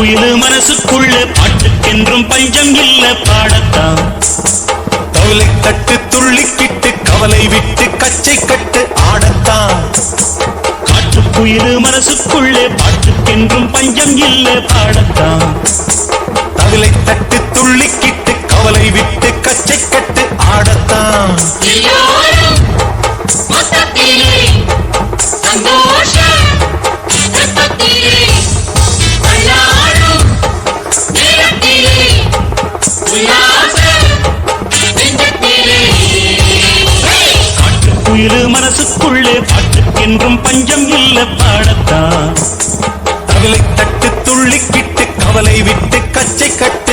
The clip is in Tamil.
குயிலு மனசுக்குள்ள பாட்டுக்கென்றும் பஞ்சம் இல்ல பாடத்தான். கவலை தட்டு துள்ளிக்கிட்டு கவலை விட்டு கச்சை கட்டு ஆடத்தான். காட்டுக்குயிலு மனசுக்குள்ளே பாட்டுக்கென்றும் பஞ்சம் இல்ல பாடத்தான். கவலை தட்டு துள்ளிக்கிட்டு கவலை விட்டு கச்சை கட்டு ஆடத்தான். காட்டுக்குயிலு மனசுக்குள்ளே பாட்டுக்கென்றும் பஞ்சம் இல்ல பாடத்தான். கவலை தட்டு துள்ளிக்கிட்டு கவலை விட்டு கச்சை கட்டு